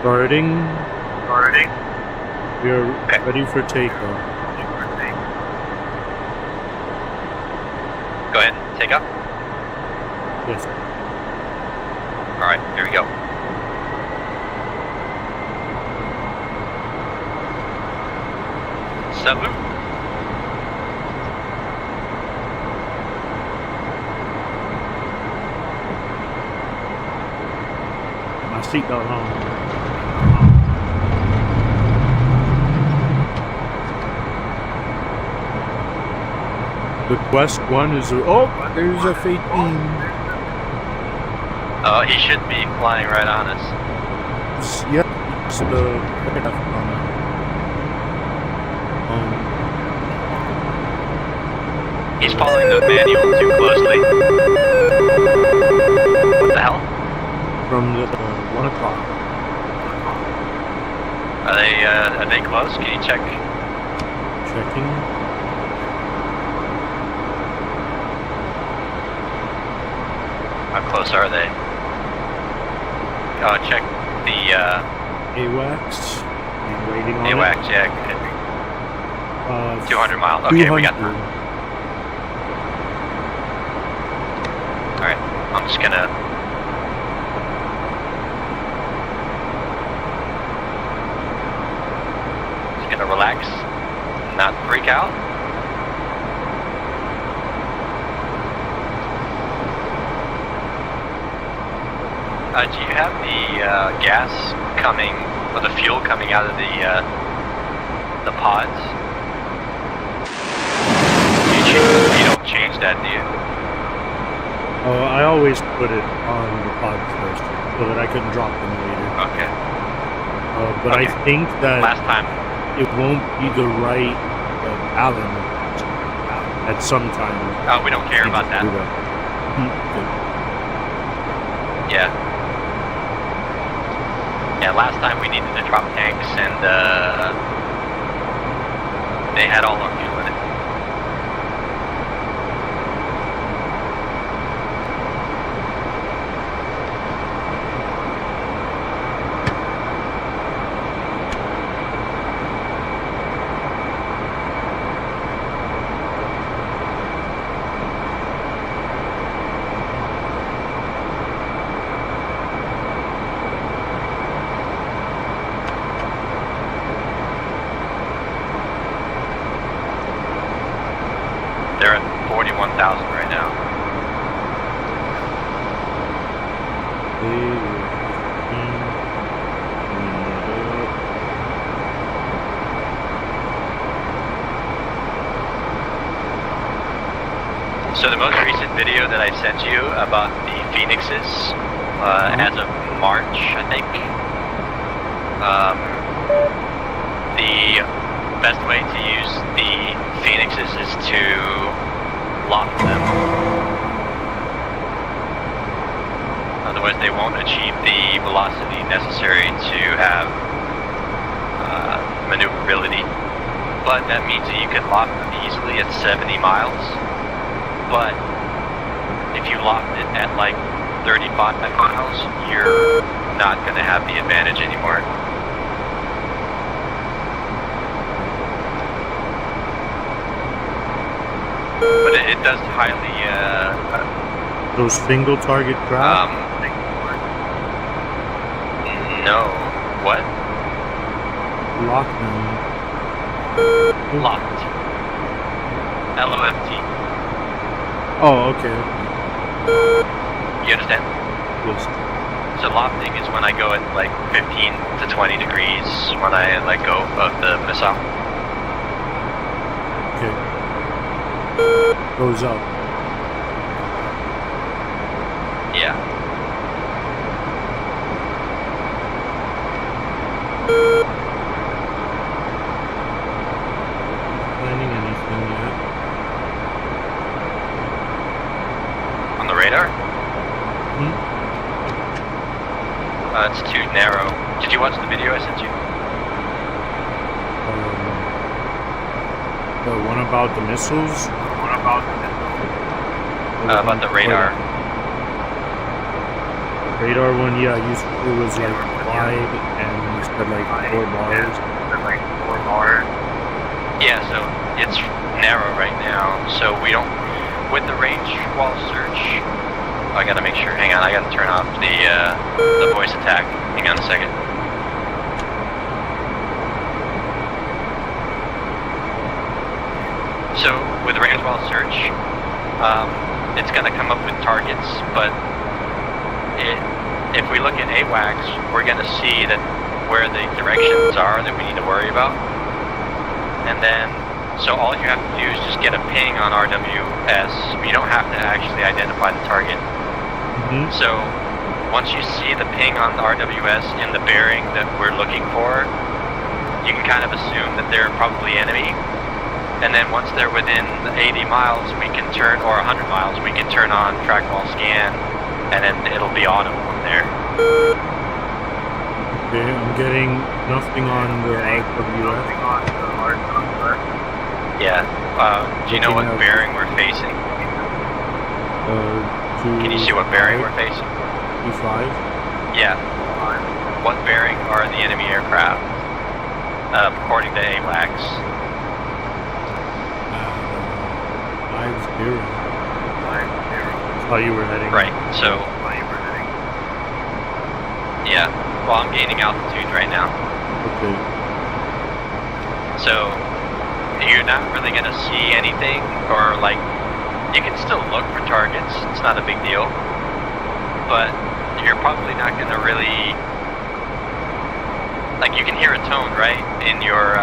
Guarding. Guarding. We are Okay. ready for takeoff. Go ahead, take up. Yes. Alright, here we go. Salute. My seatbelt on. The Quest 1 is there's F14. Oh, he should be flying right on us. Yep, it's the He's following the manual too closely. What the hell? from the 1 o'clock. Are they close? Can you check? Checking. How close are they? Oh, check the AWACS. I'm waiting on AWACS, it. yeah. 200 miles. Okay, 200. we got time. Alright, I'm just gonna... relax, not freak out. Do you have the gas coming, or the fuel coming out of the pods? You don't change that, do you? I always put it on the pods first, so that I couldn't drop them later. Okay. But okay. I think that last time it won't be the right Allen at some time. Oh, we don't care about that. Yeah. Yeah, last time we needed to drop tanks and they had all our fuel in it. They're at 41,000 right now. So the most recent video that I sent you about the Phoenixes, as of March, I think, the best way to use the Phoenixes is to lock them. Otherwise they won't achieve the velocity necessary to have maneuverability. But that means that you can lock them easily at 70 miles. But if you locked it at like 35 miles, you're not going to have the advantage anymore. But it does highly, those single target craft? No. What? Lock them. Locked. LOFT. Oh, okay. You understand? Yes. So lofting is when I go at like 15 to 20 degrees when I let go of the missile. Okay. Goes up. Yeah. Planning anything yet? On the radar? It's too narrow. Did you watch the video I sent you? The one about the missiles? About the radar. Radar one, yeah, it was like wide and you said like 4 bars. Yeah, so it's narrow right now, so we don't, with the range wall search, I gotta make sure, hang on, I gotta turn off the voice attack. Hang on a second. So, with the range wall search, it's gonna come up with targets, but if we look at AWACS, we're gonna see that where the directions are that we need to worry about. And then, so all you have to do is just get a ping on RWS. You don't have to actually identify the target. Mm-hmm. So, once you see the ping on the RWS in the bearing that we're looking for, you can kind of assume that they're probably enemy. And then once they're within 80 miles, we can turn, or 100 miles, we can turn on track wall scan, and then it'll be auto from there. Okay, I'm getting nothing on the RWS. Yeah. Do you know what bearing we're facing? Can you see what bearing we're facing? E5? Yeah. What bearing are the enemy aircraft, according to AWACS? 50. That's how you were heading. Right, so... Yeah, well, I'm gaining altitude right now. Okay. So, you're not really going to see anything, or like, you can still look for targets, it's not a big deal, but you're probably not going to really, like, you can hear a tone, right, in your,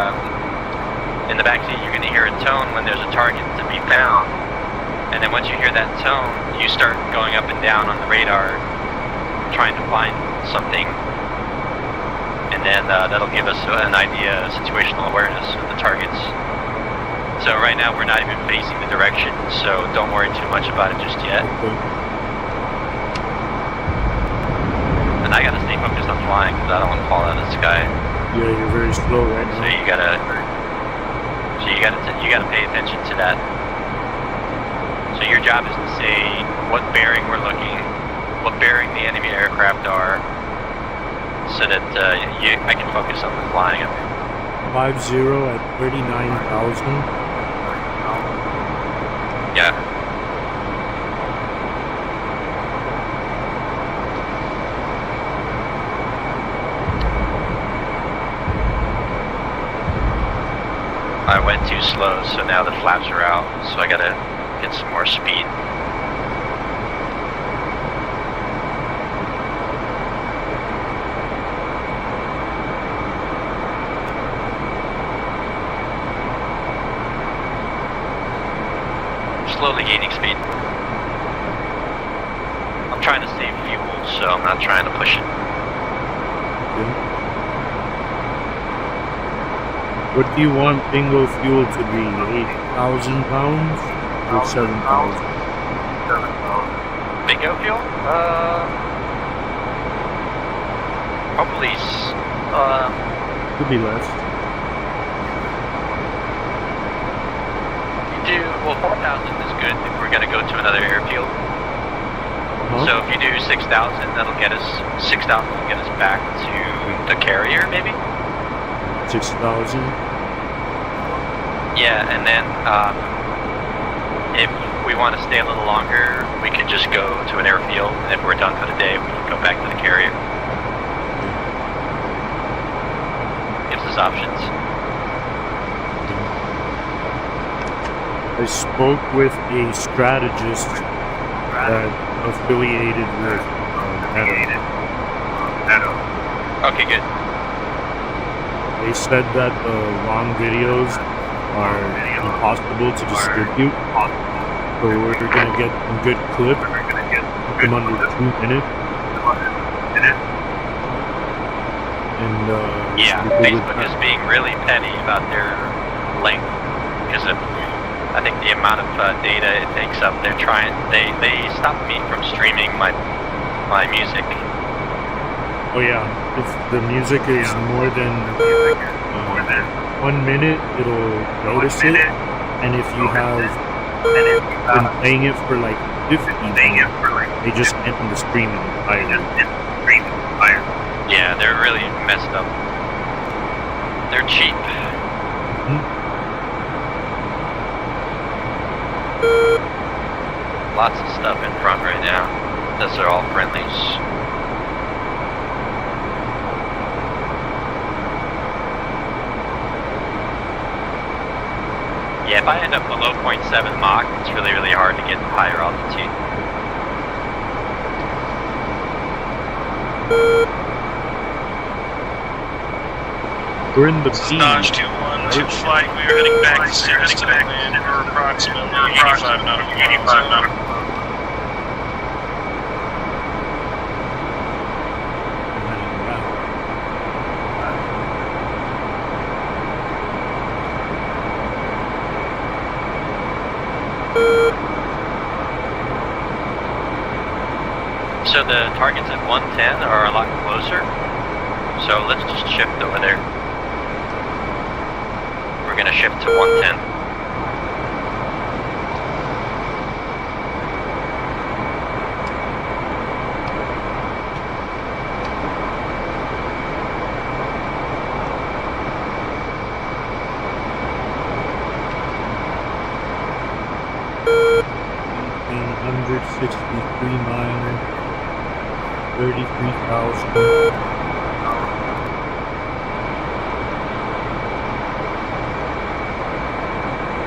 in the backseat, you're going to hear a tone when there's a target to be found, and then once you hear that tone, you start going up and down on the radar, trying to find something, and then that'll give us an idea, situational awareness of the targets. So right now we're not even facing the direction, so don't worry too much about it just yet. Okay. And I gotta stay focused on flying because I don't want to fall out of the sky. Yeah, you're very slow right now. So you gotta pay attention to that. So your job is to say what bearing we're looking, what bearing the enemy aircraft are, so that I can focus on the flying of it. 50 at 39,000. Yeah. I went too slow, so now the flaps are out, so I gotta get some more speed. Slowly gaining speed. I'm trying to save fuel, so I'm not trying to push it. Okay. What do you want bingo fuel to be? 8,000 pounds or 7,000? Bingo fuel? Probably, Could be less. well, 4,000 is good if we're gonna go to another airfield. So if you do 6,000, that'll get us, 6,000 will get us back to the carrier, maybe? 6,000? Yeah, and then if we want to stay a little longer, we can just go to an airfield, and if we're done for the day, we can go back to the carrier. Gives us options. I spoke with a strategist that affiliated with Meta. Okay, good. They said that the long videos are impossible to distribute, so we're gonna get some good clips, put them under 2 minutes, and yeah, Facebook is being really petty about their length because of, I think, the amount of data it takes up. They're trying, they stopped me from streaming my music. Oh yeah, if the music is more than 1 minute, it'll notice it, and if you have been playing it for like 50 minutes, they just end the streaming entirely. Yeah, they're really messed up. They're cheap. Lots of stuff in front right now. Those are all friendlies. Yeah, if I end up below 0.7 Mach, it's really, really hard to get higher altitude. We're in the B. Dodge 212 flight. We are heading back to Sirius to land for approximately 85 nautical miles. So the targets at 110 are a lot closer. So let's just shift over there. We're gonna shift to 110. In 163 miles, 33,000.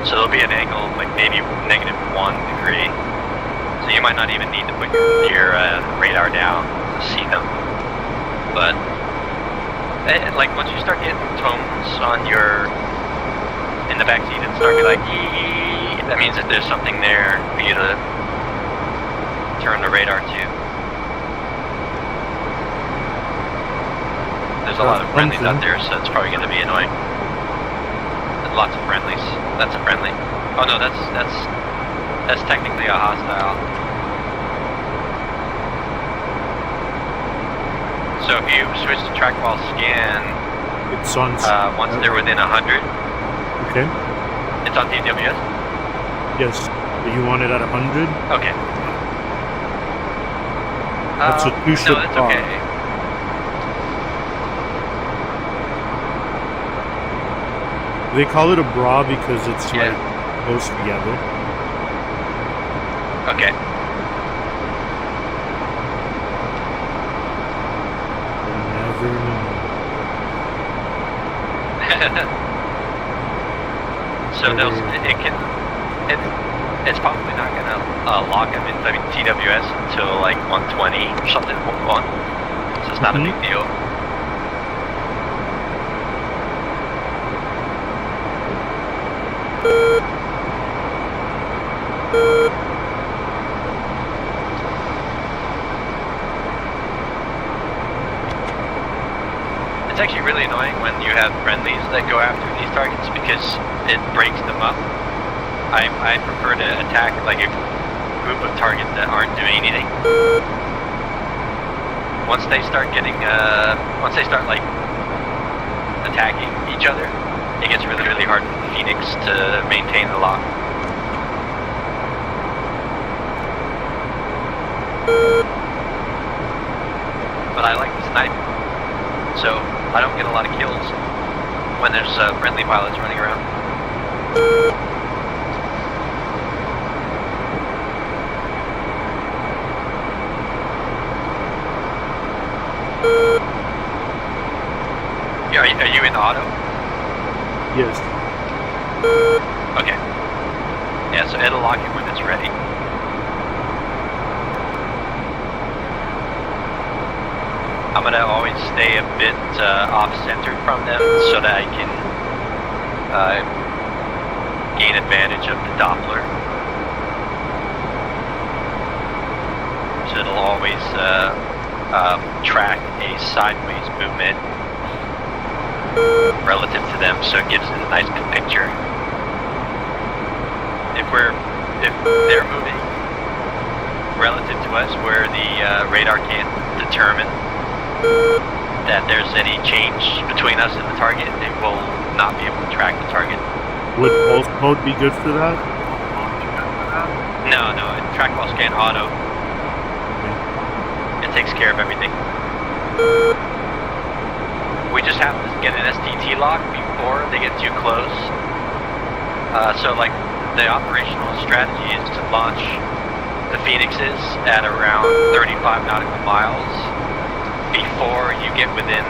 So there'll be an angle of like maybe -1 degree. So you might not even need to put your radar down to see them. But like once you start getting tones on in the backseat and start to be like, ee, that means that there's something there for you to turn the radar to. There's a lot of friendlies out there, so it's probably going to be annoying. Lots of friendlies. That's a friendly. Oh no, that's technically a hostile. So if you switch to track wall scan, It's on. once they're within 100, Okay. it's on TWS. Yes. But you want it at 100? Okay. That's a two-ship No, that's car. okay. They call it a bra because it's Yeah. like close together. Okay. You never know. So it's probably not gonna lock them in TWS until like 120 or something. 1, so it's not a big deal. It's actually really annoying when you have friendlies that go after these targets because it breaks them up. I prefer to attack like a group of targets that aren't doing anything. Once they start like attacking each other, it gets really, really hard for Phoenix to maintain the lock. But I like the sniper, so I don't get a lot of kills when there's friendly pilots running around. Are you in auto? Yes. Okay. Yeah, so it'll lock you when it's ready. I'm gonna always stay a bit off-centered from them so that I can gain advantage of the Doppler. So it'll always track a sideways movement relative to them, so it gives it a nice picture. If they're moving relative to us where the radar can't determine that there's any change between us and the target, it will not be able to track the target. Would pulse mode be good for that? No, track while scan auto. It takes care of everything. We just have to get an STT lock before they get too close. So like the operational strategy is to launch the Phoenixes at around 35 nautical miles before you get within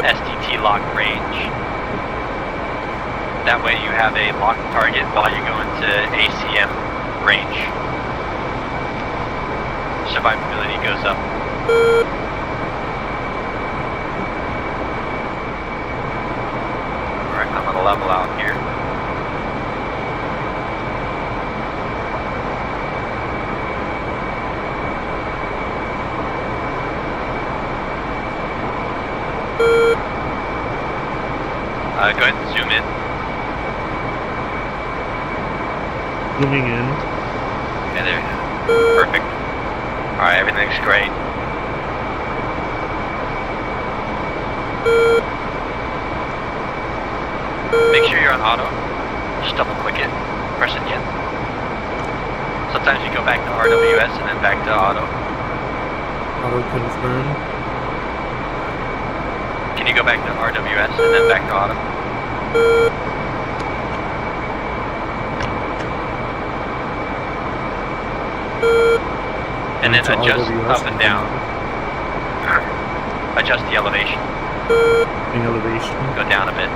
STT lock range. That way you have a locked target while you go into ACM range. Survivability goes up. Alright, I'm gonna level out here. Go ahead and zoom in. Zooming in. Okay, there. Perfect. Alright, everything's great. Make sure you're on auto. Just double click it. Press it again. Sometimes you go back to RWS and then back to auto. Auto confirm. Can you go back to RWS and then back to auto? And then To adjust RWS up and down. Adjust the elevation. In elevation. Go down a bit.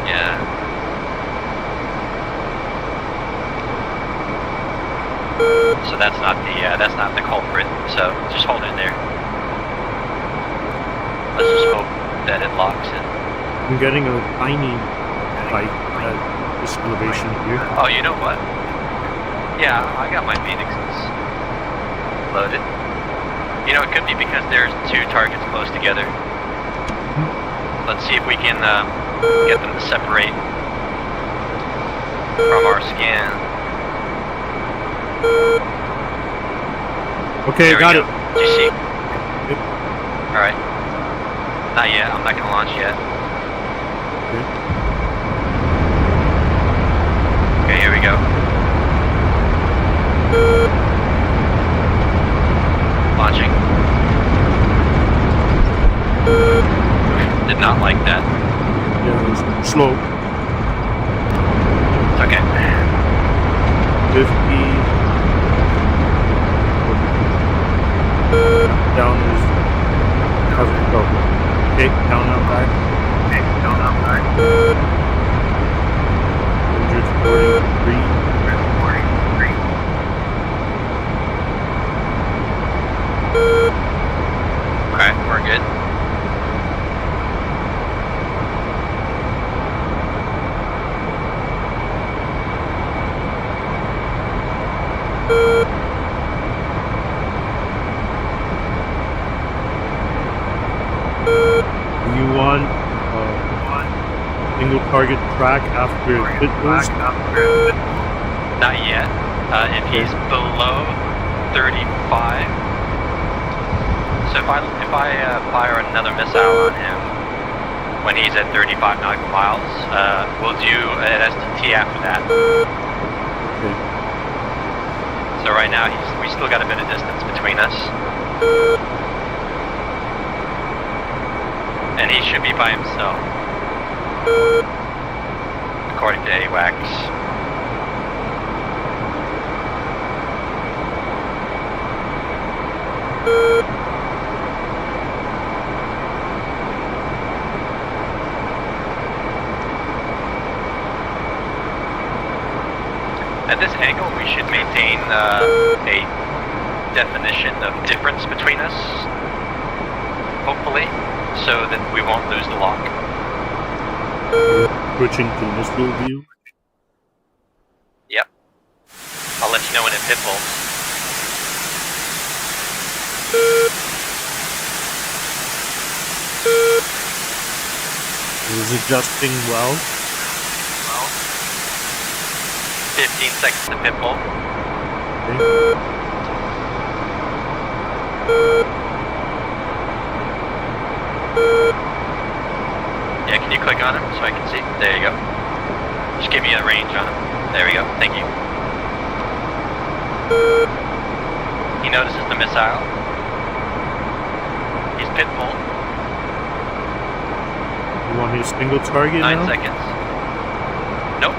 Yeah. So that's not the culprit. So just hold it there. Let's just hope that it locks in. I'm getting a tiny spike at this elevation here. Oh, you know what? Yeah, I got my Phoenixes loaded. You know, it could be because there's two targets close together. Let's see if we can get them to separate from our scan. Okay, There we got go. it. Do you see? Yep. Alright. Not yet, I'm not gonna launch yet. Okay, here we go. Launching. Did not like that. Yeah, it's slow. It's okay. 50. Down is how's it go? Okay, down out back. Okay, down out back. 143. Okay, we're good. Do you want single target track after pit boost? Not yet. If he's below 35, so if I fire another missile on him when he's at 35 nautical miles, we'll do an STT after that. Okay. So right now we still got a bit of distance between us, and he should be by himself, according to AWACS. At this angle, we should maintain a definition of difference between us, hopefully, so that we won't lose the lock. Switching to missile view. Yep. I'll let you know when it pitbulls. It is adjusting well. 15 seconds to pitbull. Okay. Yeah, can you click on him so I can see? There you go. Just give me a range on him. There we go. Thank you. He notices the missile. He's pitbull. You want me to single target 9 now? seconds. Nope.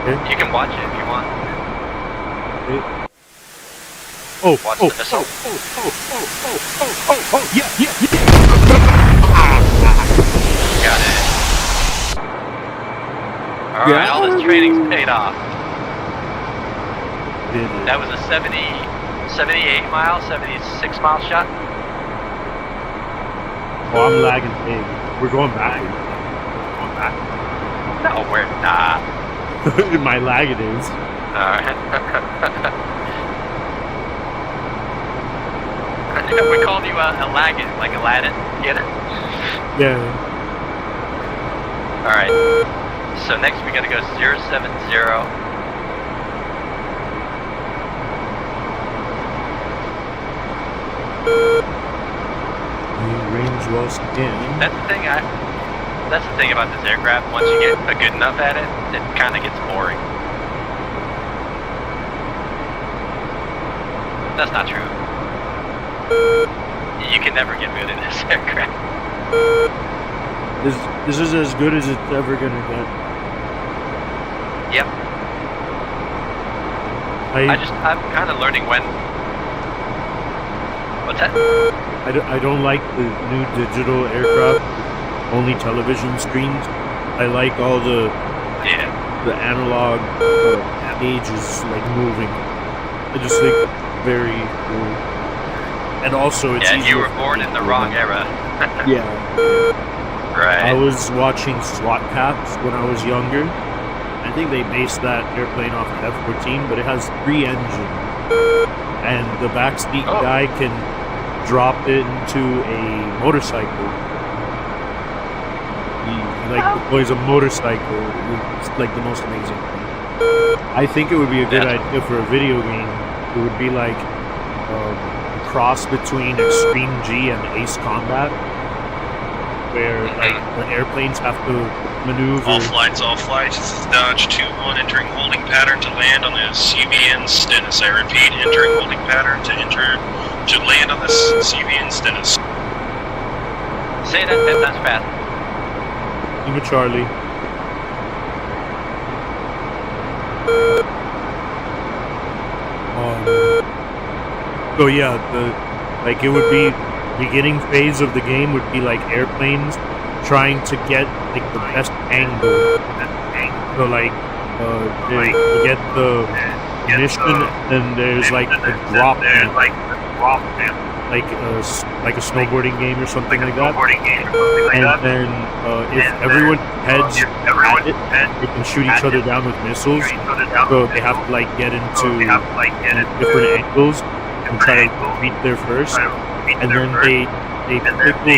Okay. You can watch it if you want. Okay. Oh, Watch oh, the missile. yeah. Got it. Alright, all this training's paid off. That was a 78 mile, 76 mile shot. Oh, I'm lagging big. We're going back. No, we're not. My lag it is. Alright. We called you Aladdin, like Aladdin. Get it? Yeah. Alright. So next we gotta go 070. Range lost again. That's the thing about this aircraft. Once you get a good enough at it, it kind of gets boring. That's not true. You can never get good at this aircraft. This is as good as it's ever gonna get. Yep. I'm kind of learning when. What's that? I don't like the new digital aircraft, only television screens. I like all the analog gauges like moving. I just think very cool. And also it's you were born in the wrong era. Yeah. Right. I was watching SWAT Cats when I was younger. I think they based that airplane off of F14, but it has 3 engines. And the backseat guy can drop it into a motorcycle. He deploys a motorcycle. It's like the most amazing thing. I think it would be a good idea for a video game. It would be like a cross between Extreme G and Ace Combat, where like the airplanes have to maneuver. All flights. This is Dodge 2-1 entering holding pattern to land on the CVN Stennis. I repeat, entering holding pattern to land on this CVN Stennis. Say that 10 times fast. Lima Charlie. So yeah, it would be beginning phase of the game would be like airplanes trying to get like the best angle. So like they get the mission, and there's like a drop ramp, like a snowboarding game or something like that. And then if everyone heads at it, they can shoot each other down with missiles. So they have to like get into different angles and try to reach there first. And then they pickle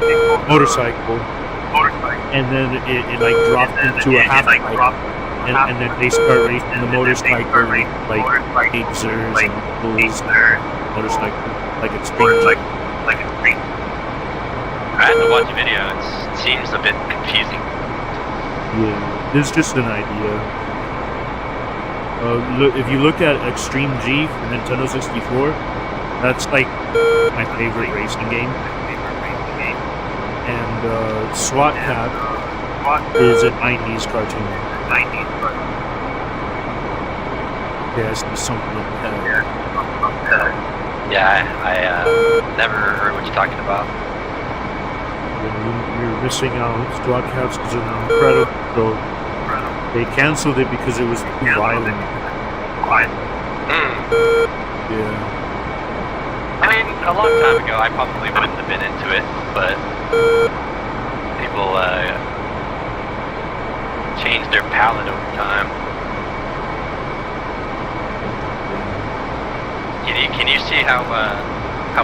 the motorcycle, and then it like drops into a half pipe, and then they start racing the motorcycle like gazers and bulls motorcycle like Extreme. I had to watch the video. It seems a bit confusing. Yeah, it's just an idea. Look, if you look at Extreme G for Nintendo 64, that's like my favorite racing game. And SWAT Cat is a 90s cartoon. Yeah, I see something up ahead. Yeah, I never heard what you're talking about. You're missing out. SWAT Cats is incredible. So they canceled it because it was too violent. Yeah. I mean, a long time ago, I probably wouldn't have been into it, but people change their palate over time. Can you see how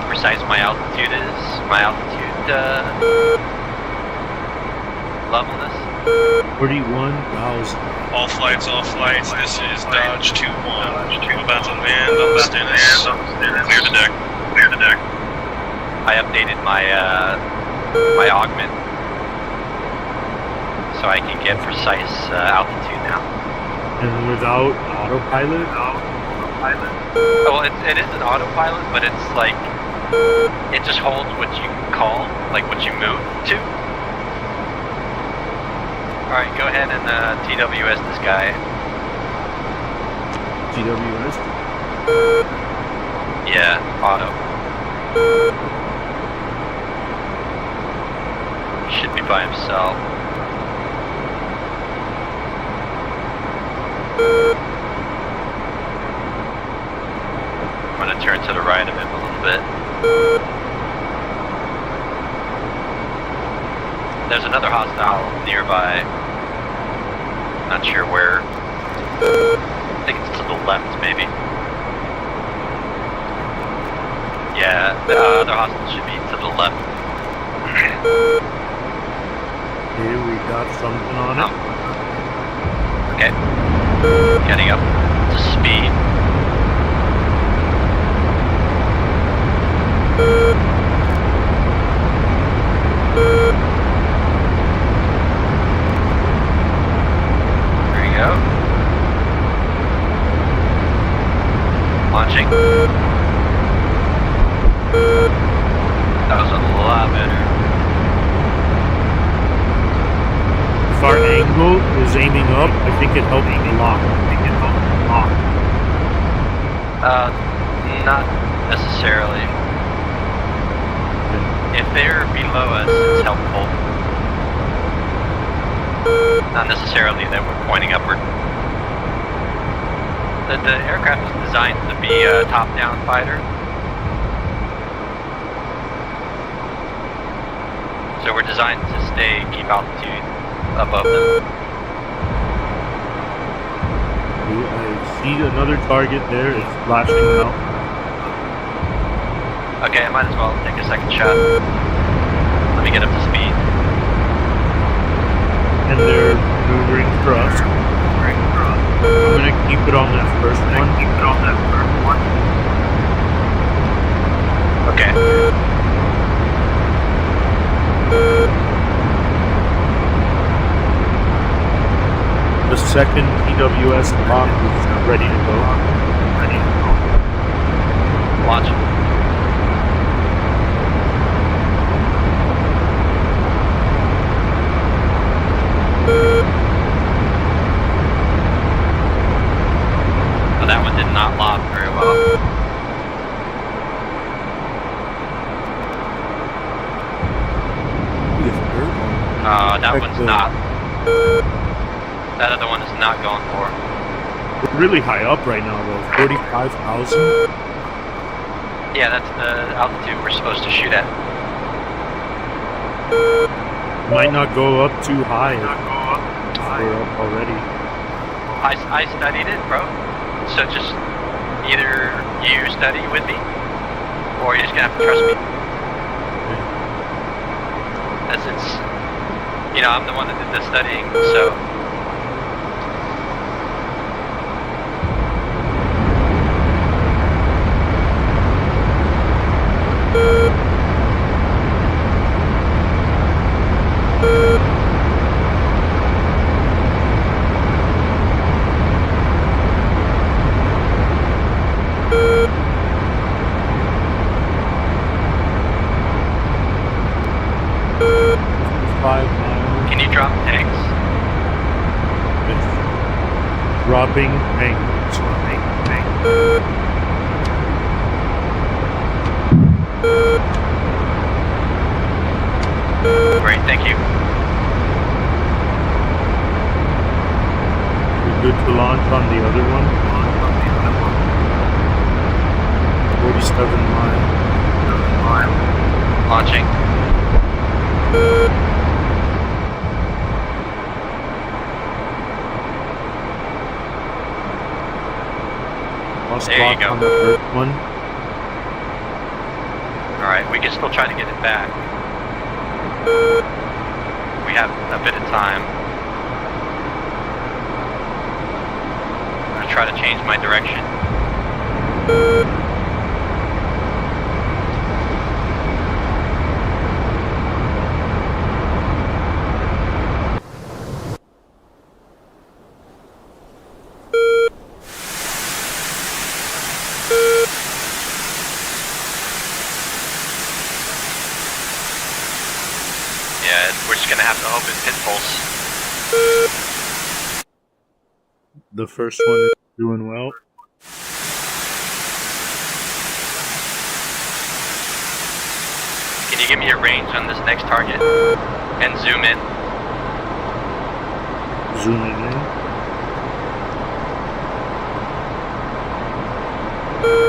precise my altitude is? My altitude levelness? 41,000. All flights. This is Dodge 2-1. About to land on the Stennis. Clear the deck. I updated my my augment, so I can get precise altitude now. And without autopilot? Oh, well, it is an autopilot, but it's like, it just holds what you call, like what you move to. Alright, go ahead and TWS this guy. GWS? Yeah, auto. He should be by himself. I'm gonna turn to the right of him a little bit. There's another hostile nearby. Not sure where. I think it's to the left, maybe. Yeah, the other hostile should be to the left. Here we got something on it. Okay. Getting up to speed. There you go. Launching. That was a lot better. If our angle is aiming up, I think it helps a lot. Not necessarily. If they're below us, it's helpful. Not necessarily that we're pointing upward. The aircraft is designed to be a top-down fighter. So we're designed to keep altitude above them. I see another target there. It's flashing out. Okay, I might as well take a second shot. Let me get up to speed. And they're maneuvering for us. I'm gonna keep it on that first one. Okay. The second TWS lock is ready to go. Launch. Oh, that one did not lock very well. That one's not. That other one is not going for. We're really high up right now, though. 45,000. Yeah, that's the altitude we're supposed to shoot at. Might not go up too high. We're up already. I studied it, bro. So just either you study with me, or you're just gonna have to trust me. As it's, you know, I'm the one that did the studying, so. Can you drop tanks? It's dropping tanks. Great, thank you. We're good to launch on the other one. 47 miles. Launching. There you go. On the first one. Alright, we can still try to get it back. We have a bit of time. I'm gonna try to change my direction. Yeah, we're just gonna have to hope it pit pulls. The first one is doing well. Can you give me a range on this next target? And zoom in. Zooming in.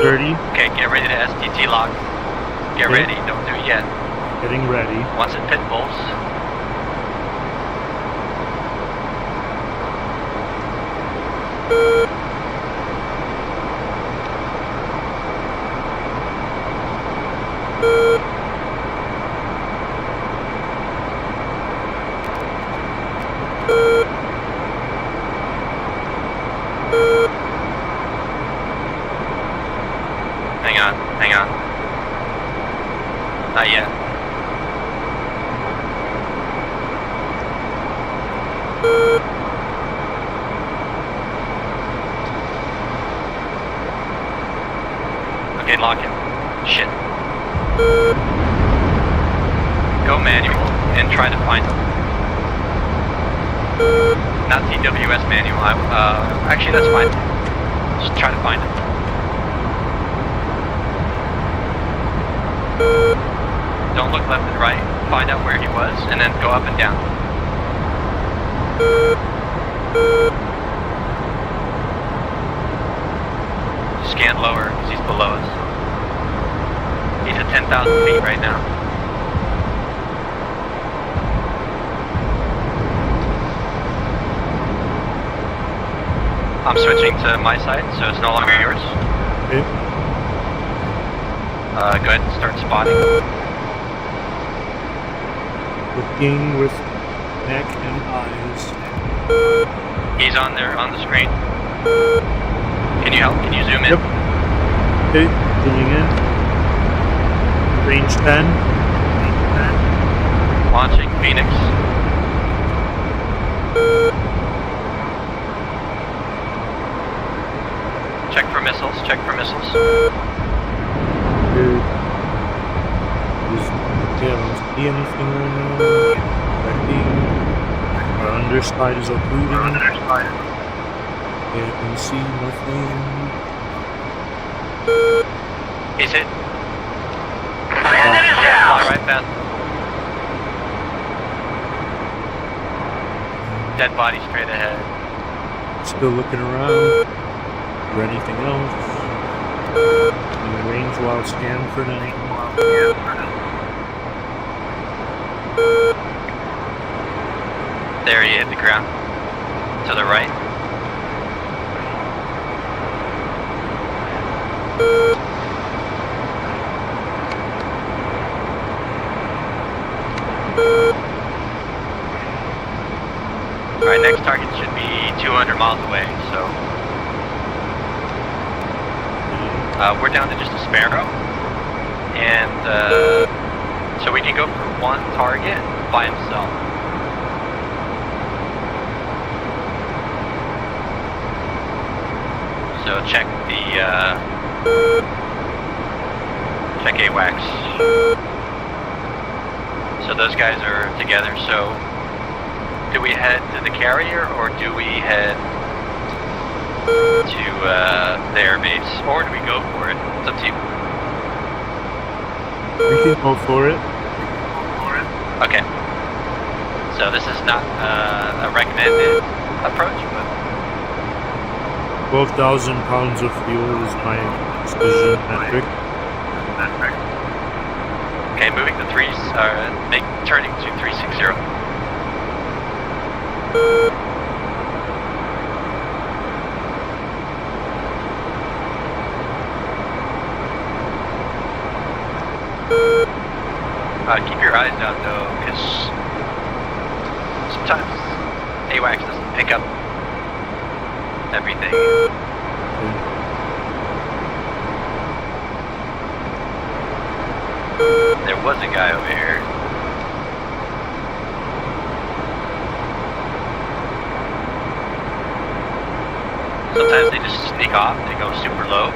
30. Okay, get ready to STT lock. Get Okay. ready, don't do it yet. Getting ready. Once it pit pulls. Hang on. Not yet. Okay, lock him. Shit. Go manual and try to find him. Not TWS manual. Actually, that's fine. Just try to find him. Don't look left and right. Find out where he was, and then go up and down. Scan lower, because he's below us. He's at 10,000 feet right now. I'm switching to my side, so it's no longer yours. Okay. Go ahead and start spotting. Looking with neck and eyes. He's on there on the screen. Can you help? Can you zoom in? Yep. Okay, zooming in. Range 10. Launching Phoenix. Check for missiles, check for missiles. Good. Yeah, I don't see anything right now. Checking. Our underside is occluding. Yeah, I can see nothing. He's hit. Fly right past. Dead body straight ahead. Still looking around for anything else. In the range while scan for now. There, he hit the ground. To the right. Alright, next target should be 200 miles away, so... we're down to just a Sparrow. And, so we can go for one target by himself. So check the, check AWACS. So those guys are together, so do we head to the carrier or do we head to the air base? Or do we go for it? It's up to you. We can go for it. Okay. So this is not a recommended approach, but 12,000 pounds of fuel is my decision metric. okay, moving to turning to 360. Keep your eyes out though, because sometimes AWACS doesn't pick up everything. There was a guy over here. Sometimes they just sneak off, they go super low.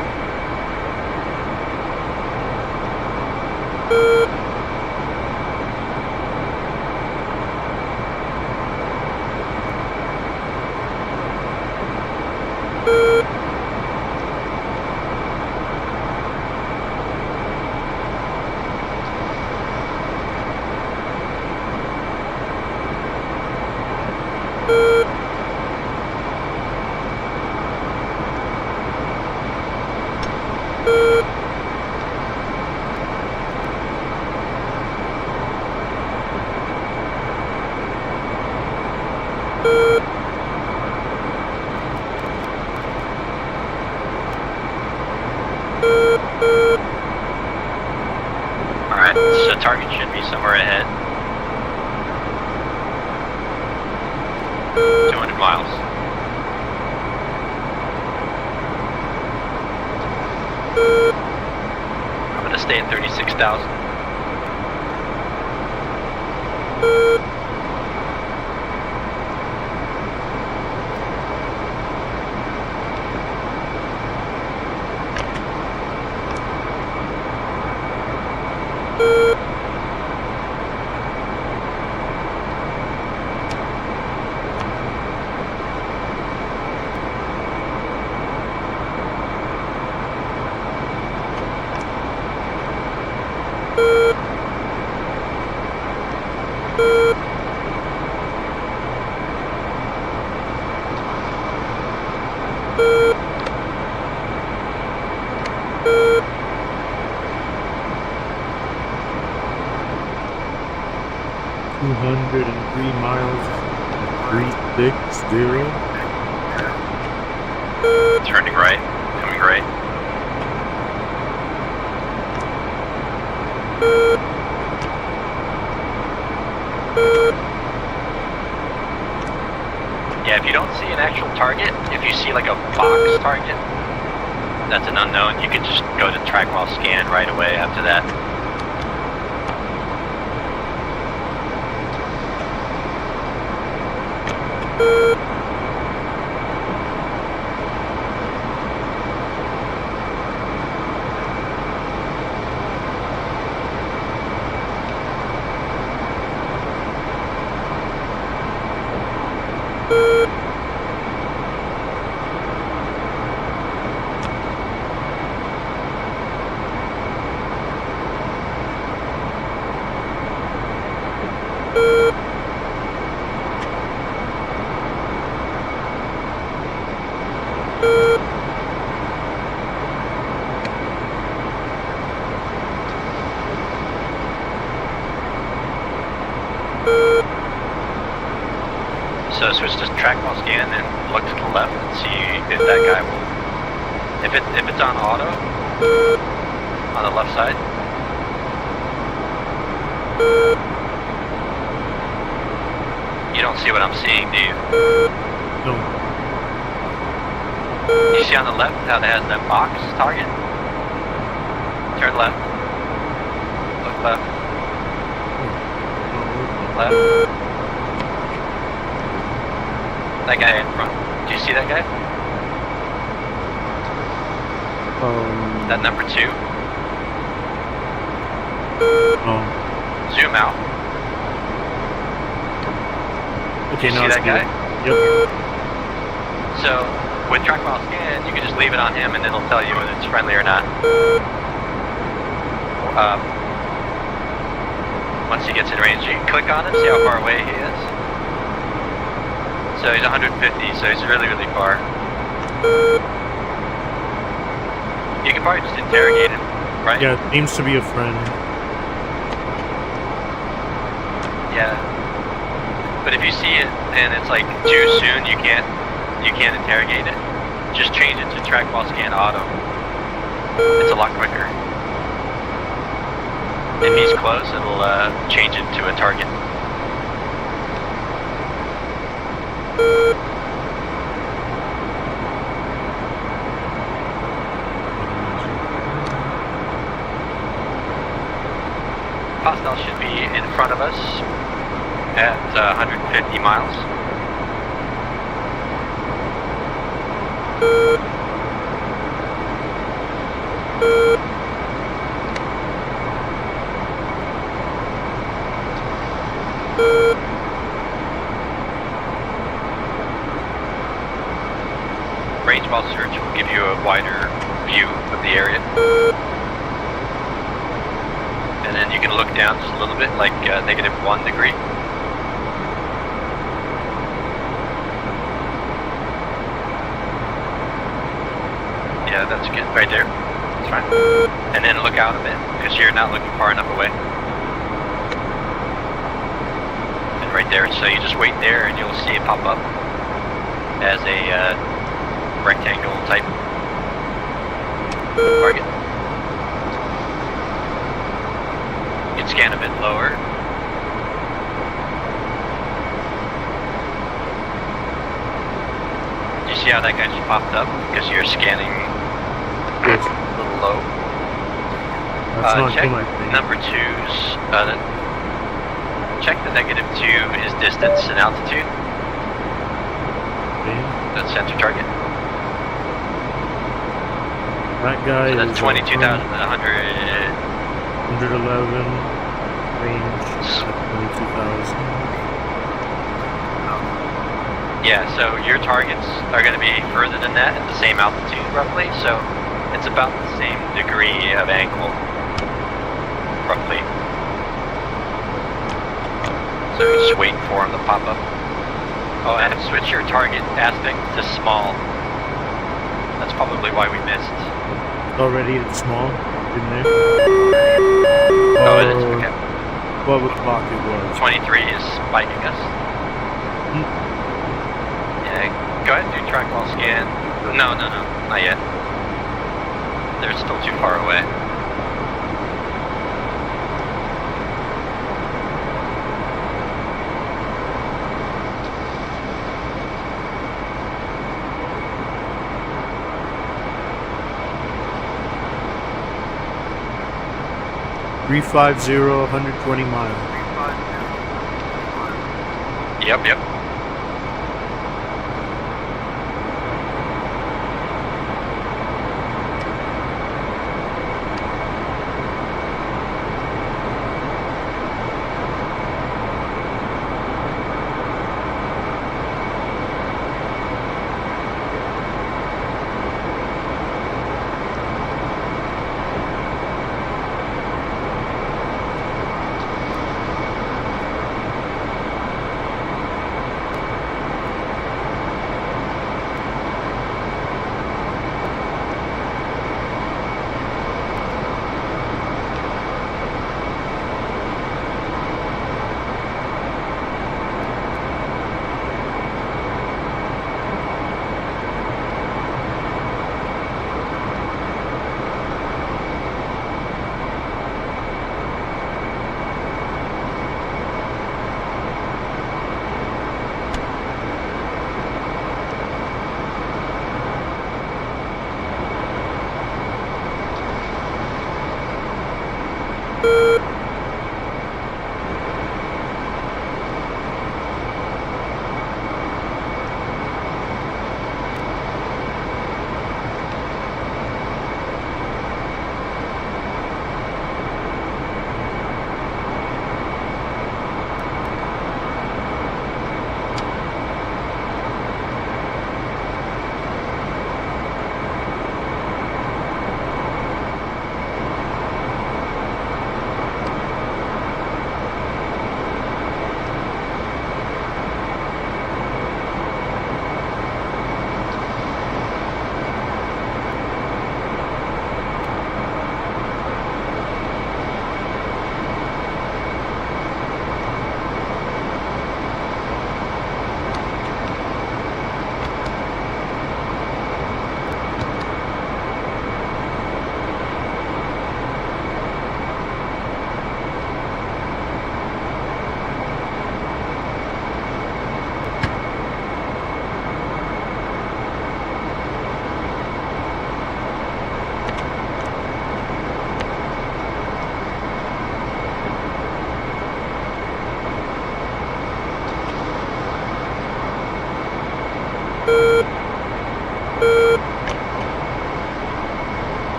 target should be somewhere ahead. 200 miles. I'm going to stay at 36,000. miles, 360. Turning right, coming right. Yeah, if you don't see an actual target, if you see like a box target, that's an unknown. You can just go to track while scan right away after that. So switch to track while scan and look to the left and see if that guy will. If it's on auto on the left side. You don't see what I'm seeing, do you? No. You see on the left how it has that box target? Turn left. Look left. Left. That guy in front. Do you see that guy? That number 2? Oh. Zoom out. Okay, You now see it's that guy? Yep. So, with track while scan, you can just leave it on him and it'll tell you whether it's friendly or not. Once he gets in range, you can click on him, see how far away he is. So he's 150, so he's really, really far. You can probably just interrogate him, right? Yeah, it seems to be a friend. Yeah. But if you see it and it's like too soon, you can't interrogate it. Just change it to track while scan auto. It's a lot quicker. If he's close, it'll change it to a target. Hostile should be in front of us at 150 miles. Range ball search will give you a wider view of the area. And then you can look down just a little bit, like -1 degree. Yeah, that's good. Right there. That's fine. And then look out a bit, because you're not looking far enough away. And right there, so you just wait there and you'll see it pop up as a rectangle type target. You can scan a bit lower. You see how that guy just popped up? Because you're scanning Yes. a little low. That's not Check him, I think. number 2's, check the -2 is distance and altitude. Okay. That's center target. That guy So that's is 22,100. 111 range at 22,000. Yeah, so your targets are going to be further than that at the same altitude roughly, so it's about the same degree of angle, roughly. So you're just waiting for them to pop up. Oh, and switch your target aspect to small. That's probably why we missed. Already it's small, didn't it? Oh, it is? Okay. What block it was? 23 is spiking us. Yeah, go ahead and do track wall scan. No, not yet. They're still too far away. Three 120 miles. Yep.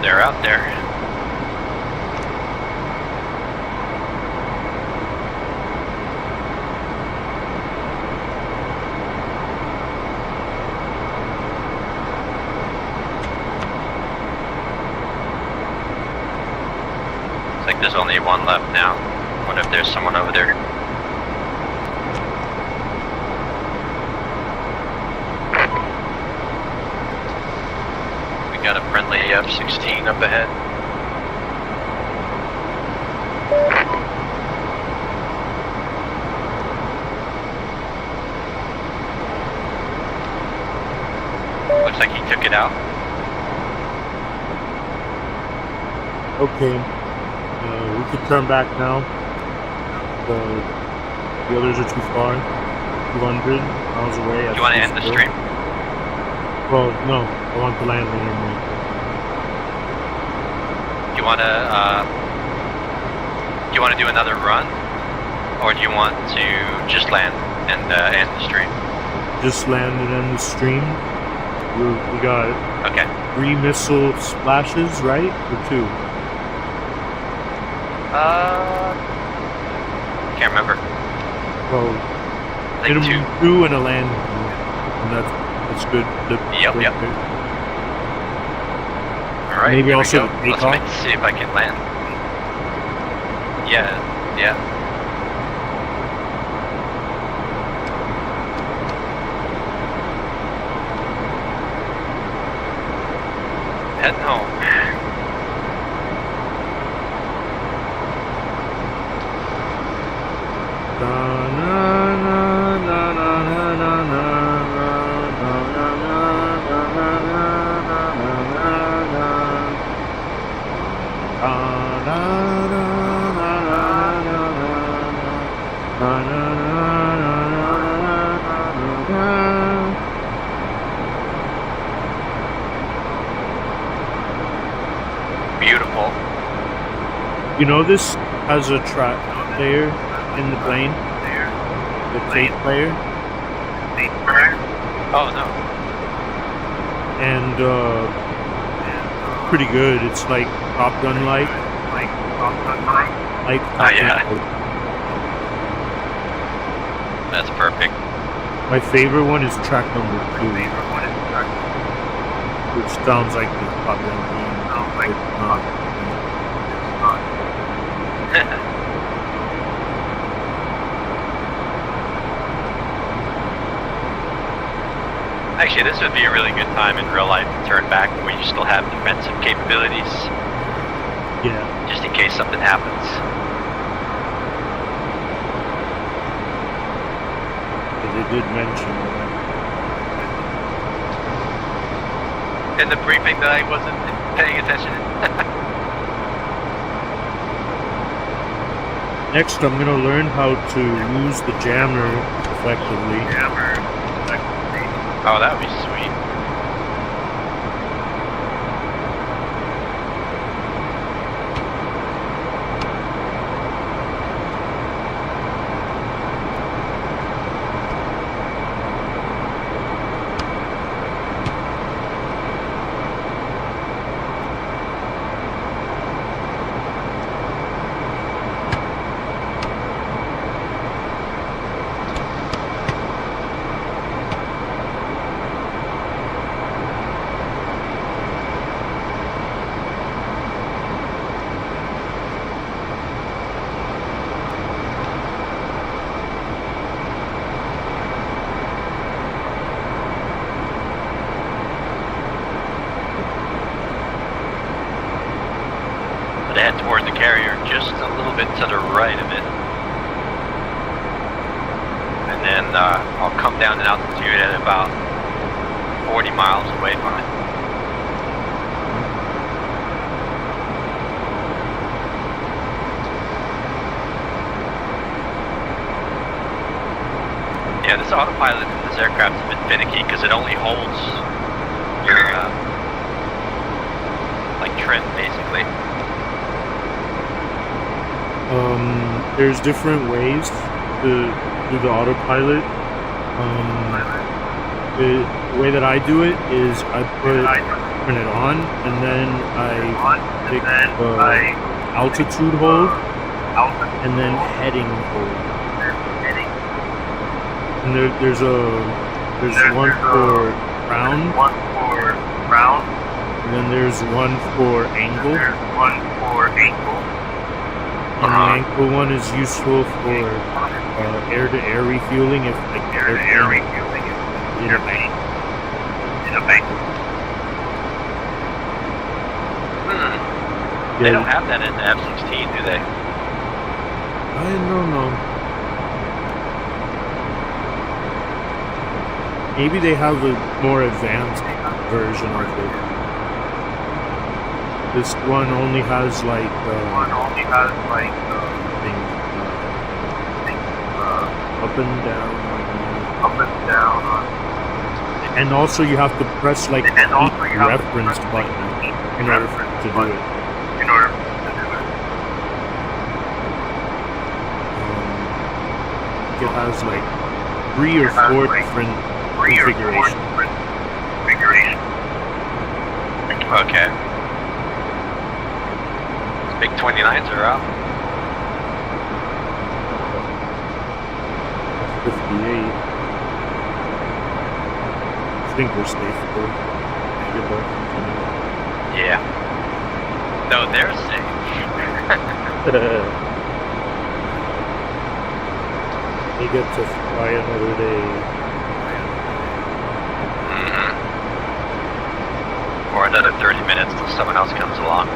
They're out there. Looks like there's only one left now. Wonder if there's someone over there. We got a friendly F14 up ahead. Looks like he took it out. Okay. We could turn back now. The others are too far. 200 miles away. Do you want to end the stream? Well, no. I want to land in here. Do you want to do another run, or do you want to just land and end the stream? Just land and end the stream. We got Okay. 3 missile splashes, right? Or 2? Can't remember. Well, I think 2. 2 and a land, and that's good. Yep. All right. Maybe here we also go. take Let's off. see if I can land. Yeah. Heading home. Beautiful. You know this has a track player in the plane? The tape player? Oh no. And pretty good. It's like Top Gun like. Like Top yeah. Gun. That's perfect. My favorite one is track number 2. Which sounds like the Top Gun plane. It's not. Actually, this would be a really good time in real life to turn back where you still have defensive capabilities, Yeah. just in case something happens. They did mention that. In the briefing that I wasn't paying attention. Next, I'm gonna learn how to use the jammer effectively. Oh, that would be sweet. Head towards the carrier, just a little bit to the right of it. And then I'll come down in altitude at about 40 miles away from it. Yeah, this autopilot in this aircraft is a bit finicky because it only holds your like trim basically. There's different ways to do the autopilot. The way that I do it is I turn it on, and then I pick altitude hold, and then heading hold. And there's one for ground, and then there's one for angle. And the angle one is useful for air-to-air refueling if like air refueling in a bank. They don't have that in the F14, do they? I don't know. Maybe they have a more advanced version of it. This one only has like up and down. And also you have to press like the reference button in order to do it. It has like 3 or 4 different configurations. Okay. Big 29s are up. 58. I think we're safe though. Yeah. No, they're safe. They get to fly another day. Mm-hmm. Or another 30 minutes till someone else comes along.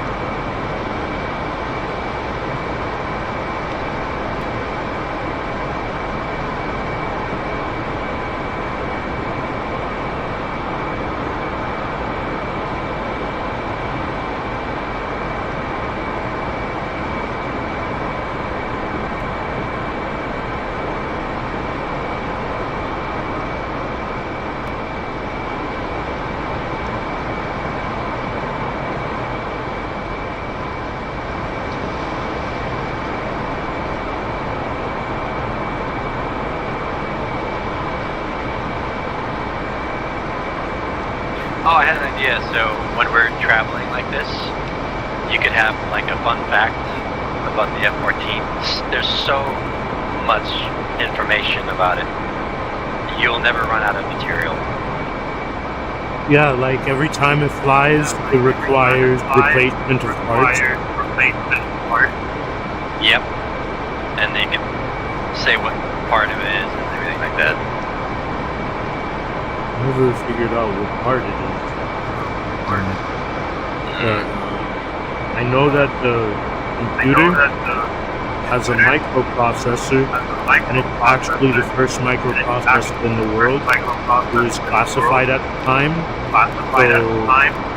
Oh, I had an idea. So when we're traveling like this, you could have like a fun fact about the F14. There's so much information about it. You'll never run out of material. Yeah, like every time it flies, it requires replacement of parts. Yep. And they can say what part of it is and everything like that. I never figured out what part it is. But I know that the computer has a microprocessor, and it's actually the first microprocessor in the world. It was classified at the time, so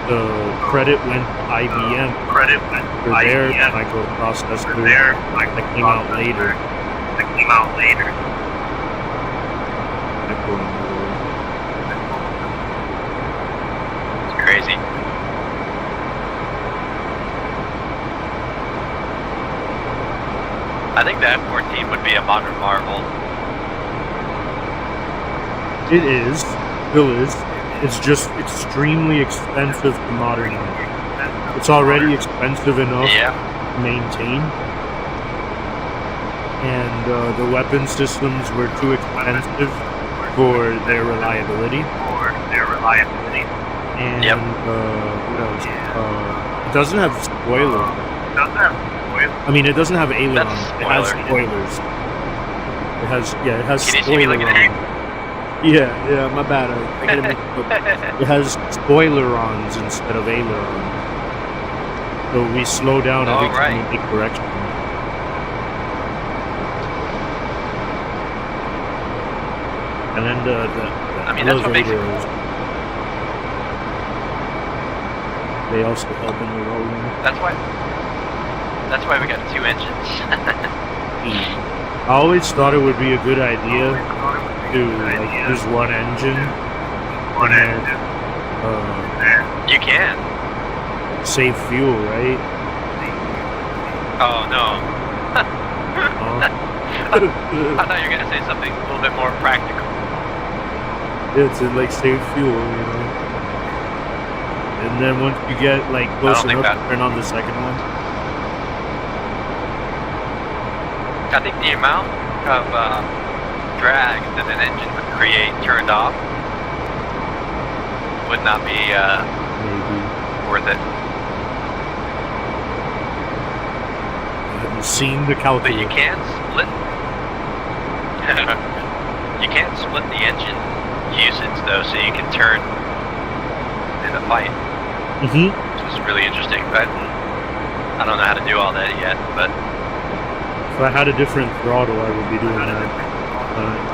the credit went to IBM for their microprocessor that came out later. It's crazy. I think the F14 would be a modern marvel. It is, still is. It's just extremely expensive to modernize. It's already expensive enough to maintain. And the weapon systems were too expensive for their reliability. And what else? It doesn't have spoilers. I mean, it doesn't have ailerons. It has spoilers. It has spoilers. Yeah, my bad. I get it mixed up. It has spoilerons instead of ailerons. So we slow down every time we make corrections. And then the that's what makes it elevators, they also help in the rolling. That's why we got 2 engines. I always thought it would be a good idea to like use one engine and you can save fuel, right? Oh no. I thought you were gonna say something a little bit more practical. Yeah, to like save fuel, you know. And then once you get like close enough to turn on the second one. I think the amount of drag that an engine would create turned off would not be Maybe worth it. I haven't seen the calculator. But you can split. You can split the engine usage though, so you can turn in a fight. Mm-hmm. Which is really interesting, but I don't know how to do all that yet. But if I had a different throttle, I would be doing that.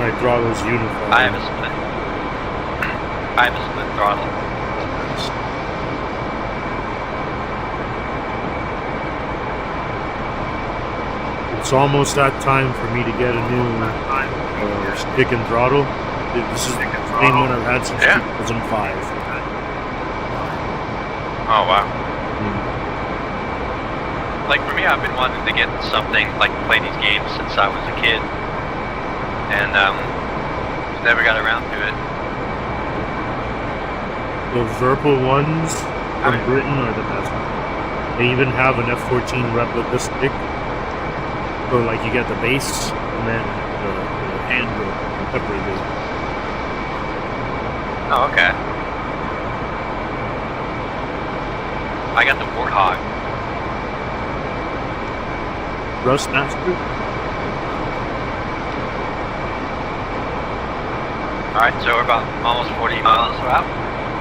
My throttle's unified. I have a split throttle. It's almost that time for me to get a new stick and throttle. This is the same one I've had since 2005. Oh wow. Like for me, I've been wanting to get something like play these games since I was a kid, and never got around to it. The Verpal ones from Britain are the best. They even have an F14 replica stick, so like you get the base and then the handle separated. Oh, okay. I got the Warthog. Rustmaster? Alright, so we're about almost 40 miles out.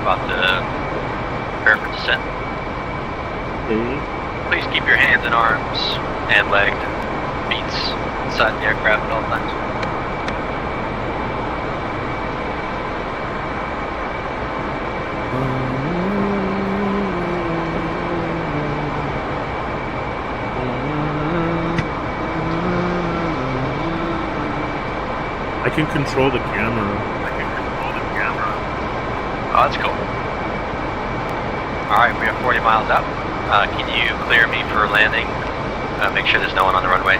About to prepare for descent. Okay. Please keep your hands and arms and legs and feet inside the aircraft at all times. I can control the camera. Oh, that's cool. Alright, we are 40 miles out. Can you clear me for landing? Make sure there's no one on the runway.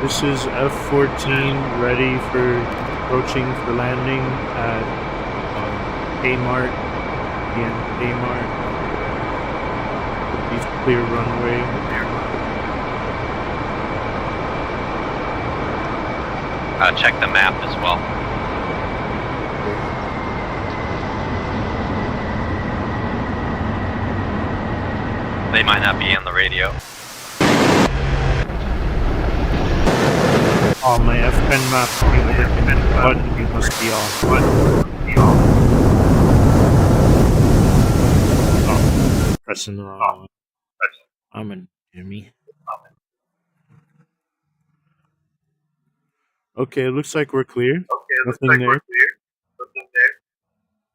This is F14 ready for approaching for landing at Kmart. Again, Kmart. Please clear runway. Check the map as well. They might not be on the radio. Oh, my F10 map button must be off. Oh, pressing the wrong one. I'm an Jimmy. Okay, it looks like we're clear. Nothing there.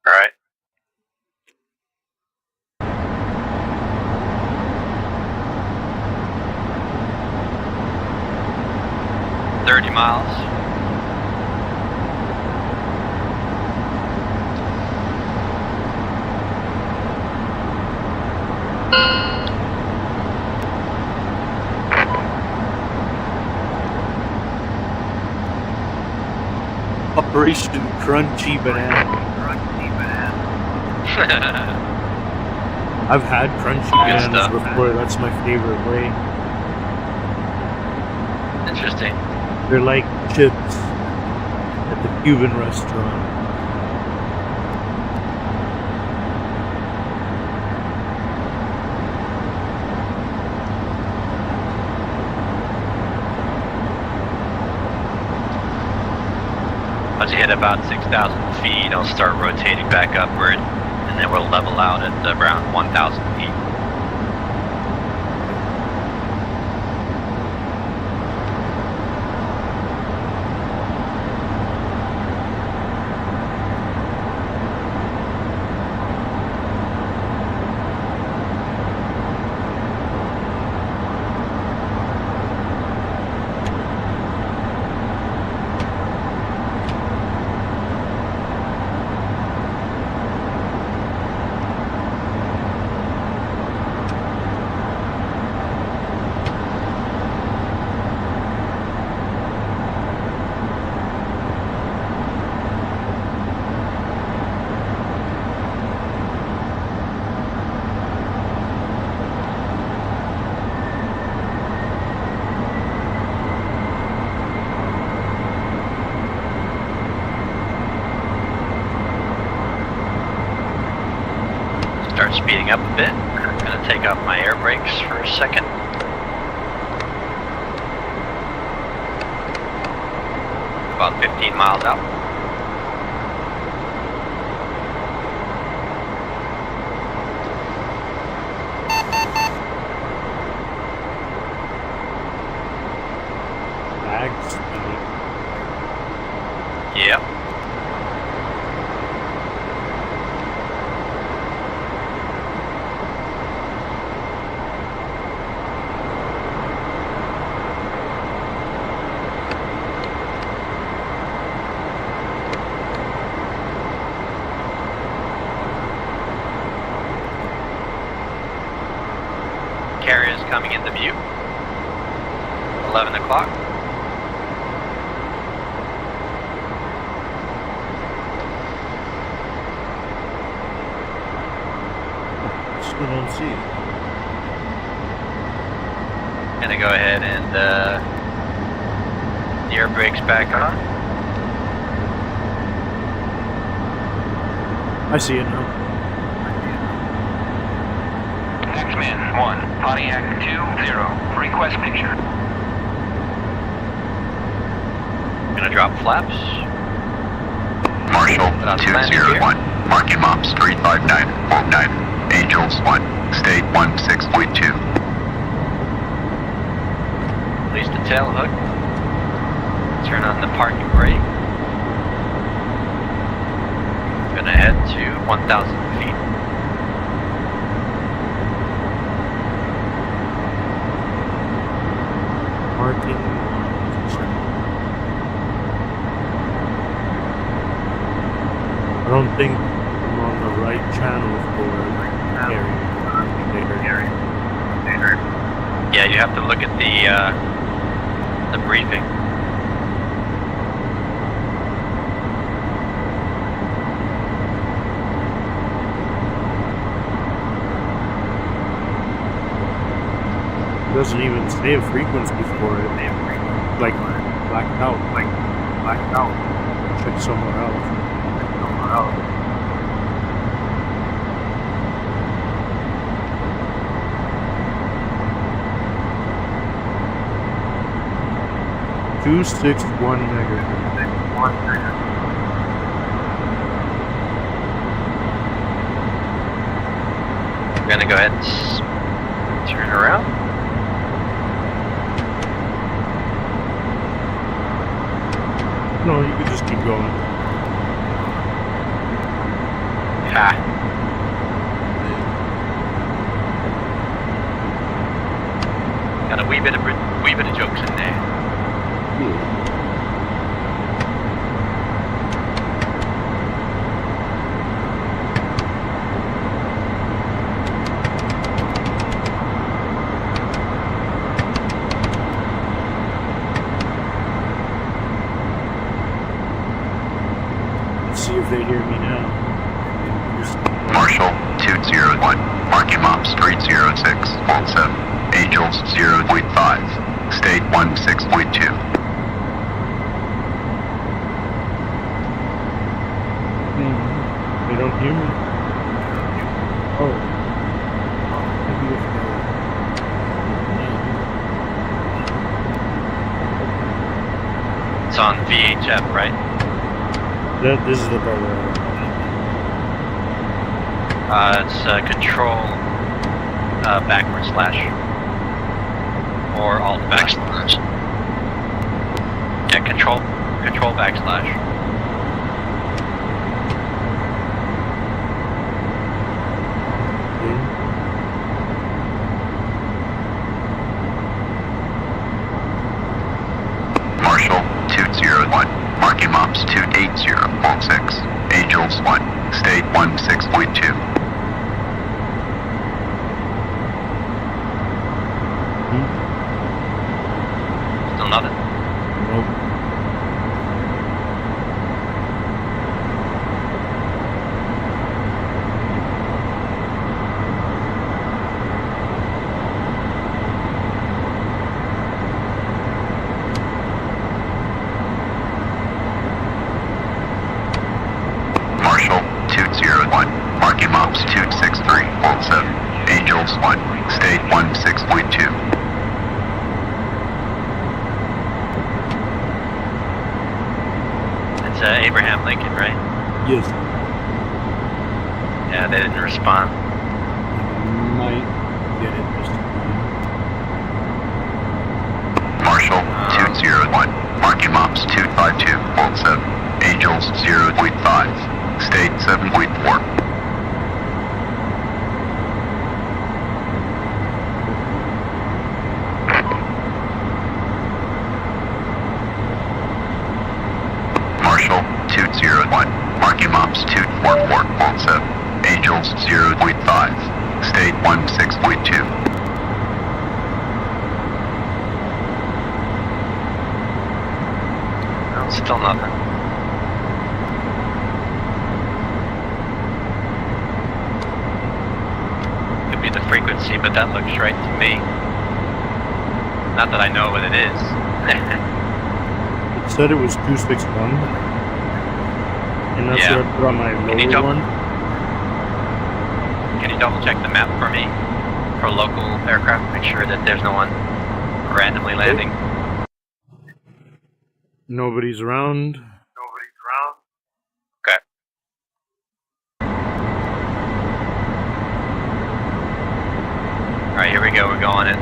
Alright. $30 miles. Operation Crunchy Banana. I've had crunchy bananas before. That's my favorite way. Interesting. They're like chips at the Cuban restaurant. Once you hit about 6,000 feet, I'll start rotating back upward, and then we'll level out at around 1,000 feet. Start speeding up a bit. I'm going to take off my air brakes for a second. About 15 miles out. Bags. Yep. carriers coming into view. 11 o'clock. Still don't see it. Gonna go ahead and the air brake's back on. I see it now. X-Men 1, Pontiac 20, request picture. Gonna drop flaps. Marshall Without landing gear. 201, marking mops 35949, Angels 1, state 16.2. Release the tail hook. Turn on the parking brake. Gonna head to 1,000 feet. Marking. I don't think I'm on the right channel for carrying. Yeah, you have to look at the briefing. It doesn't even say a frequency for it. Like blacked out. Check somewhere else. Two 6.1 megahertz. We're gonna go ahead and turn around. No, you could just keep going. Ha. Got a wee bit of jokes in there. Let's see if they hear me now. Marshall 201, marking mops 306.7, Angels 0.5, state 16.2. They don't hear me. Oh. Maybe if It's on VHF, right? this is the part where It's control backward slash or alt backslash. Yeah, control backslash. Marshall 201, marking mops 280.6, Angels 1, state 16.2. Still nothing. nope. Marshall 201, marking mops 263.7, Angels 1, state 16.2. It's Abraham Lincoln, right? Yes. Yeah, they didn't respond. Might get it just Marshall 201, marking mops 252.7, Angels 0.5, state 7.4. Marshall 201, marking mops 244.7, Angels 0.5, state 16.2. Still nothing. Could be the frequency, but that looks right to me. Not that I know what it is. It said it was 261. And that's Yeah. what I put on my Can you lower double- one. Can you double check the map for me? For local aircraft, make sure that there's no one randomly landing. Nobody's around. Okay. Alright, here we go, we're going in.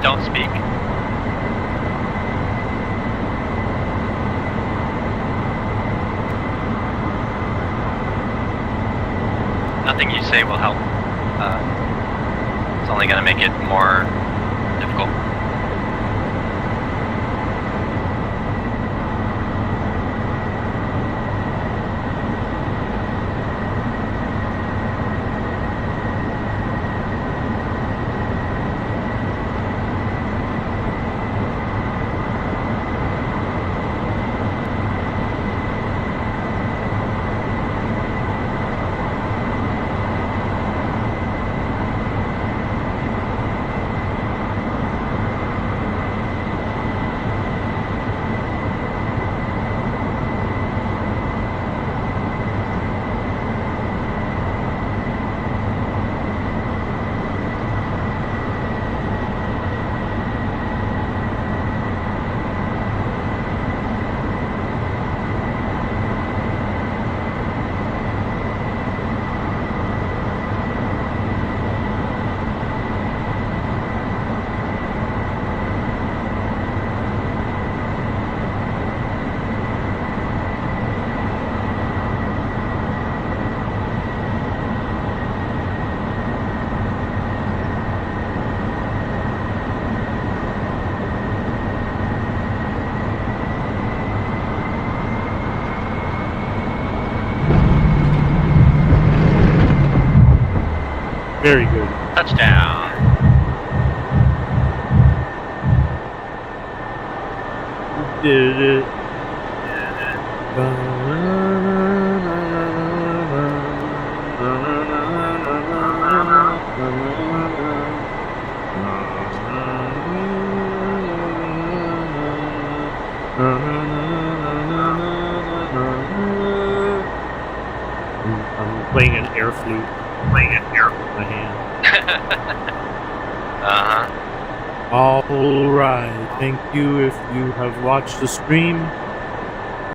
Don't speak. Nothing you say will help. It's only going to make it more difficult. Very good. Touchdown. Did it. I'm playing an air flute. My hand. Uh-huh. All right. Thank you if you have watched the stream.